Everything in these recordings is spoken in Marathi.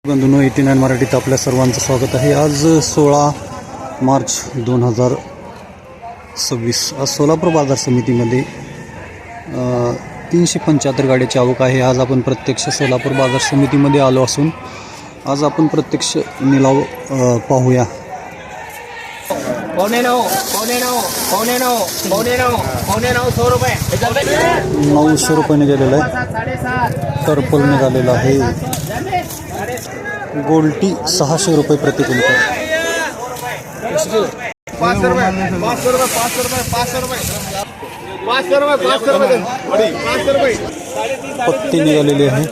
बंधूंनो 89 मराठीत आपल्या सर्वांचं स्वागत आहे। आज 16 मार्च 2026 आज सोलापूर बाजार समितीमध्ये 375 गाड्याची आवक आहे। आज आपण प्रत्यक्ष सोलापूर बाजार समितीमध्ये आलो असून आज आपण प्रत्यक्ष निलाव पाहूया। 900 रुपये 900 रुपयाने गेलेला आहे। टर्पल निघालेला आहे। गोल्टी 600 रुपये प्रति क्विंटल। 500 रुपये पत्ती निघालेली आहे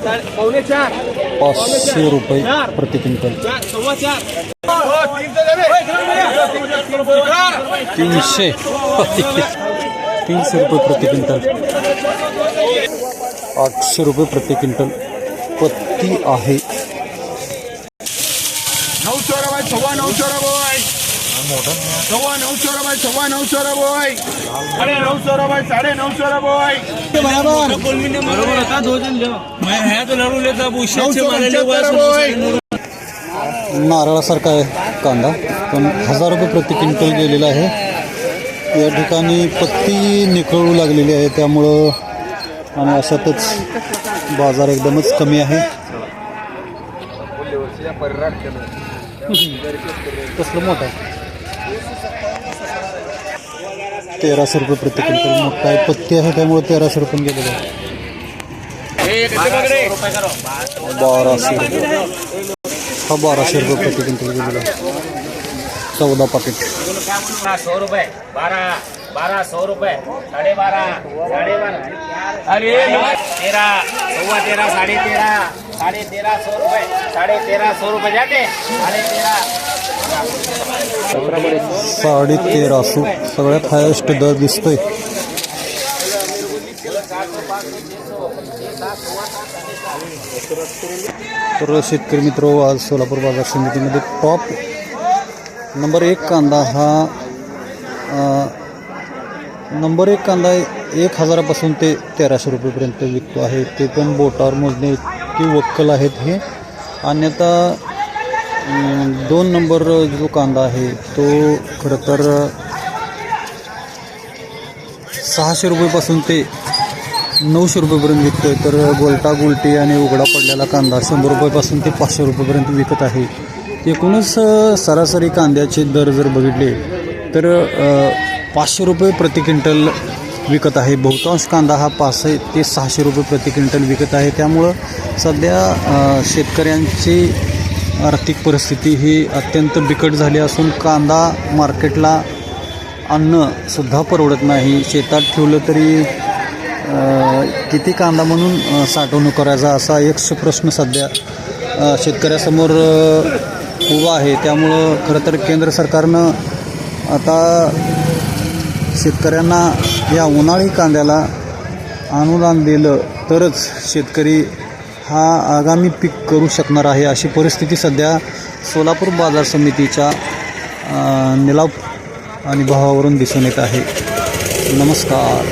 500 रुपये प्रति क्विंटल। 300 रुपये प्रति क्विंटल। 800 रुपये प्रति क्विंटल पत्ती आहे। 900 रुपये 900 रुपये 900 रुपये 900 रुपये 900 रुपये 950 रुपये बरोबर होता। 2 जण लिहो मैं है तो लड़ू लेता बुशाचे मारले नारळासारखा आहे कांदा, पण 1000 रुपये प्रति क्विंटल गेलेला आहे। या ठिकाणी पत्ती निखळू लागलेली आहे, त्यामुळं आणि अशातच बाजार एकदमच कमी आहे। कसलं मोठं आहे 1300 रुपये प्रति क्विंटल मोठा आहे। पत्ती आहे त्यामुळे 1300 रुपये गेलेलं आहे। 1200 रुपये हा 1200 रुपये प्रति क्विंटल गेलेला आहे। 14 पाकिट 100 रुपये 1200 रुपये 12.5 अरे 13 सव्वा 13 साढ़े 1300 रुपये 1350 रुपये जाते 1350 सगळ्यात हायेस्ट दर दिसतोय। तर शेतकरी मित्र, आज सोलापूर बाजार समितीमध्ये टॉप नंबर 1 कांदा हा नंबर 1 कांदा 1000 पासून ते 1300 रुपयेपर्यंत विकतो आहे। ते पण बोटावर मोजणे की वक्कल आहेत हे। अन्यथा 2 नंबर जो कांदा आहे तो खरं तर 600 रुपयेपासून ते 900 रुपयेपर्यंत विकतोय। तर गोल्टी आणि उघडा पडलेला कांदा 100 रुपयेपासून ते 500 रुपयेपर्यंत विकत आहे। एकूणच सरासरी कांद्याचे दर जर बघितले तर 500 रुपये प्रति क्विंटल विकत आहे। बहुतांश कांदा हा 500 ते 600 रुपये प्रति क्विंटल विकत आहे। त्यामुळं सध्या शेतकऱ्यांची आर्थिक परिस्थिती ही अत्यंत बिकट झाली असून कांदा मार्केटला आणणंसुद्धा परवडत नाही। शेतात ठेवलं तरी किती कांदा म्हणून साठवणूक करायचा असा एक प्रश्न सध्या शेतकऱ्यासमोर उभा आहे। त्यामुळं खरं तर केंद्र सरकारनं आता शेतकऱ्यांना या उन्हाळी कांद्याला अनुदान दिलं तरच शेतकरी हा आगामी पीक करू शकणार आहे, अशी परिस्थिती सध्या सोलापूर बाजार समितीच्या निलाव आणि भावावरून दिसून येत आहे। नमस्कार।